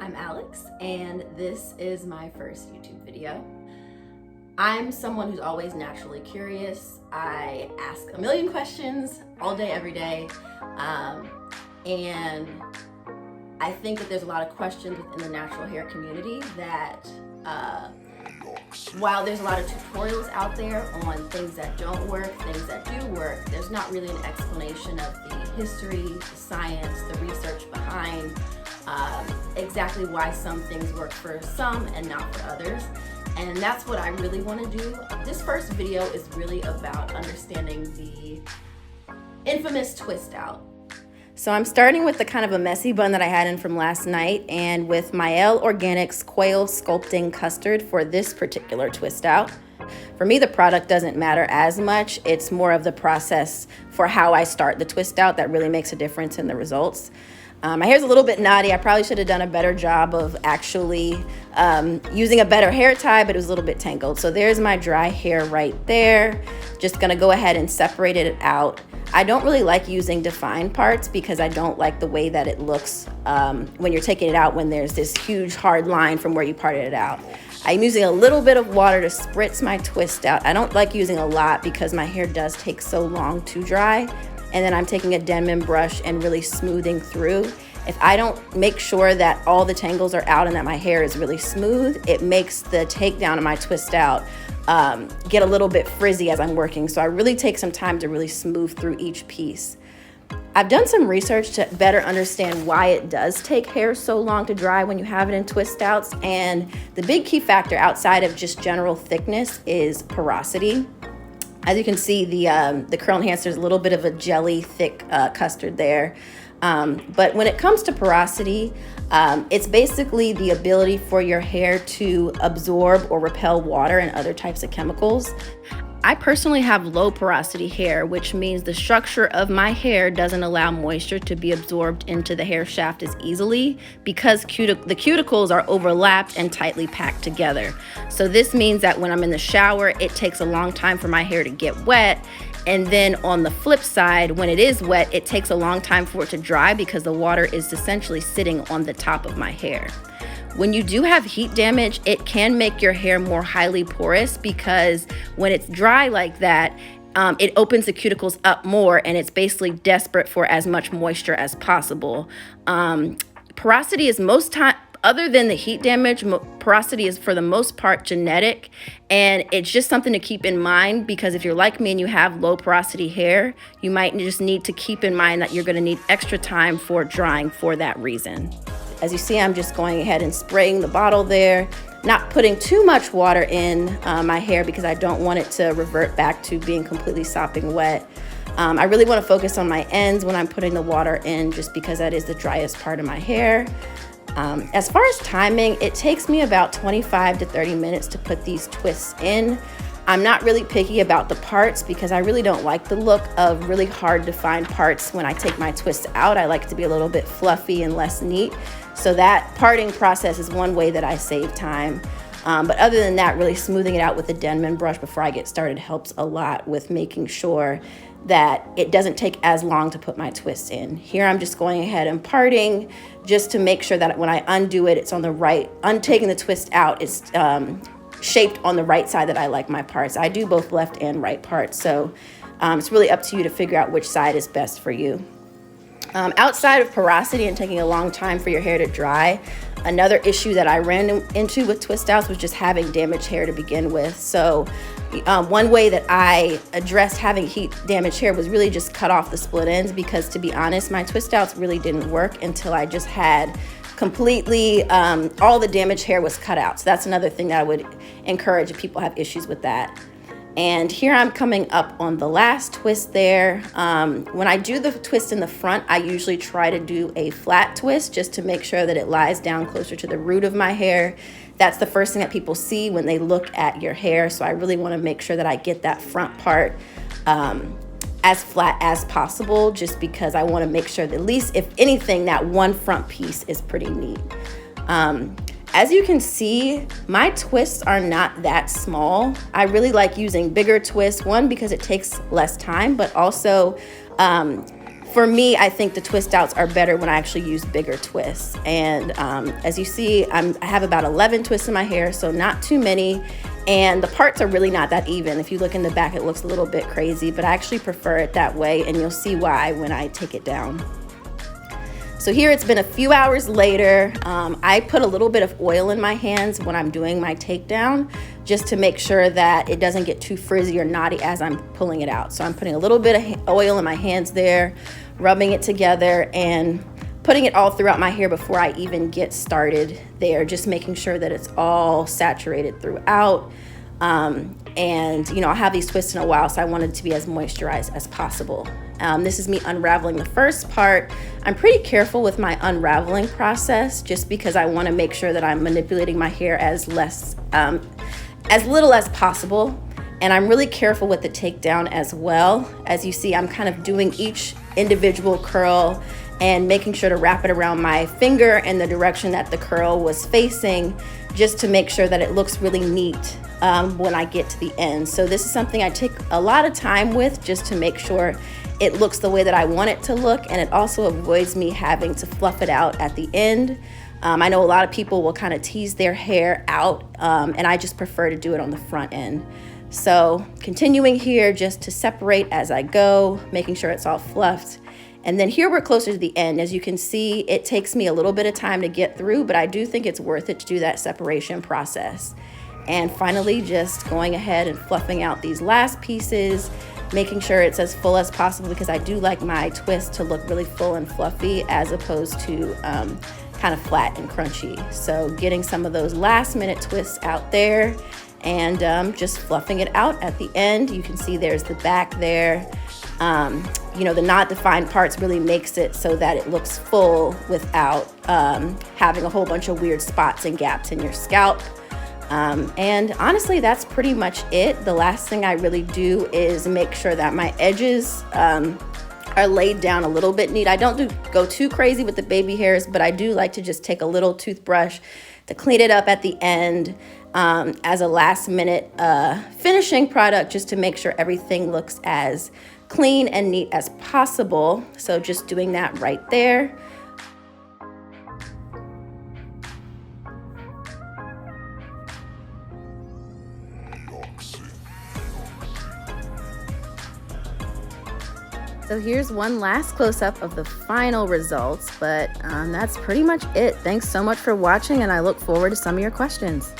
I'm Alex, and this is my first YouTube video. I'm someone who's always naturally curious. I ask a million questions all day, every day, and I think that there's a lot of questions within the natural hair community that while there's a lot of tutorials out there on things that don't work, things that do work, there's not really an explanation of the history, the science, the research behind exactly why some things work for some and not for others. And that's what I really want to do. This first video is really about understanding the infamous twist out. So I'm starting with the kind of a messy bun that I had in from last night, and with Mael Organics Quail Sculpting Custard for this particular twist out. For me, the product doesn't matter as much. It's more of the process for how I start the twist out that really makes a difference in the results. My hair's a little bit knotty. I probably should have done a better job of actually using a better hair tie, but it was a little bit tangled. So there's my dry hair right there. Just gonna go ahead and separate it out. I don't really like using defined parts because I don't like the way that it looks when you're taking it out, when there's this huge hard line from where you parted it out. I'm using a little bit of water to spritz my twist out. I don't like using a lot because my hair does take so long to dry. And then I'm taking a Denman brush and really smoothing through. If I don't make sure that all the tangles are out and that my hair is really smooth, it makes the takedown of my twist out get a little bit frizzy as I'm working. So I really take some time to really smooth through each piece. I've done some research to better understand why it does take hair so long to dry when you have it in twist outs. And the big key factor outside of just general thickness is porosity. As you can see, the curl enhancer is a little bit of a jelly thick custard there. But when it comes to porosity, it's basically the ability for your hair to absorb or repel water and other types of chemicals. I personally have low porosity hair, which means the structure of my hair doesn't allow moisture to be absorbed into the hair shaft as easily because the cuticles are overlapped and tightly packed together. So this means that when I'm in the shower, it takes a long time for my hair to get wet. And then on the flip side, when it is wet, it takes a long time for it to dry because the water is essentially sitting on the top of my hair. When you do have heat damage, it can make your hair more highly porous because when it's dry like that, it opens the cuticles up more and it's basically desperate for as much moisture as possible. Porosity is other than the heat damage, porosity is for the most part genetic, and it's just something to keep in mind because if you're like me and you have low porosity hair, you might just need to keep in mind that you're going to need extra time for drying for that reason. As you see, I'm just going ahead and spraying the bottle there, not putting too much water in my hair because I don't want it to revert back to being completely sopping wet. I really want to focus on my ends when I'm putting the water in just because that is the driest part of my hair. As far as timing, it takes me about 25 to 30 minutes to put these twists in. I'm not really picky about the parts because I really don't like the look of really hard to find parts when I take my twists out. I like it to be a little bit fluffy and less neat. So that parting process is one way that I save time. But other than that, really smoothing it out with a Denman brush before I get started helps a lot with making sure that it doesn't take as long to put my twists in. Here I'm just going ahead and parting just to make sure that when I undo it, it's on the right, taking the twist out, it's shaped on the right side that I like my parts. I do both left and right parts, so it's really up to you to figure out which side is best for you. Outside of porosity and taking a long time for your hair to dry, another issue that I ran into with twist outs was just having damaged hair to begin with. So one way that I addressed having heat damaged hair was really just cut off the split ends because, to be honest, my twist outs really didn't work until I just had completely all the damaged hair was cut out. So that's another thing that I would encourage if people have issues with that. And here I'm coming up on the last twist there. When I do the twist in the front, I usually try to do a flat twist just to make sure that it lies down closer to the root of my hair. That's the first thing that people see when they look at your hair. So I really want to make sure that I get that front part as flat as possible, just because I want to make sure that at least, if anything, that one front piece is pretty neat. As you can see, my twists are not that small. I really like using bigger twists, one, because it takes less time, but also For me, I think the twist outs are better when I actually use bigger twists. And as you see, I have about 11 twists in my hair, so not too many. And the parts are really not that even. If you look in the back, it looks a little bit crazy, but I actually prefer it that way, and you'll see why when I take it down. So here it's been a few hours later. I put a little bit of oil in my hands when I'm doing my takedown, just to make sure that it doesn't get too frizzy or knotty as I'm pulling it out. So I'm putting a little bit of oil in my hands there, rubbing it together and putting it all throughout my hair before I even get started there, just making sure that it's all saturated throughout. And you know, I'll have these twists in a while, so I wanted to be as moisturized as possible. This is me unraveling the first part. I'm pretty careful with my unraveling process, just because I want to make sure that I'm manipulating my hair as little as possible. And I'm really careful with the takedown as well. As you see, I'm kind of doing each individual curl and making sure to wrap it around my finger in the direction that the curl was facing, just to make sure that it looks really neat when I get to the end. So this is something I take a lot of time with, just to make sure it looks the way that I want it to look, and it also avoids me having to fluff it out at the end. I know a lot of people will kind of tease their hair out, and I just prefer to do it on the front end. So continuing here just to separate as I go, making sure it's all fluffed. And then here we're closer to the end. As you can see, it takes me a little bit of time to get through, but I do think it's worth it to do that separation process. And finally, just going ahead and fluffing out these last pieces, making sure it's as full as possible, because I do like my twist to look really full and fluffy as opposed to kind of flat and crunchy. So getting some of those last minute twists out there and just fluffing it out at the end. You can see there's the back there. You know, the not defined parts really makes it so that it looks full without having a whole bunch of weird spots and gaps in your scalp. And honestly, that's pretty much it. The last thing I really do is make sure that my edges are laid down a little bit neat. I don't go too crazy with the baby hairs, but I do like to just take a little toothbrush to clean it up at the end as a last minute finishing product, just to make sure everything looks as clean and neat as possible. So just doing that right there. So here's one last close-up of the final results, but that's pretty much it. Thanks so much for watching, and I look forward to some of your questions.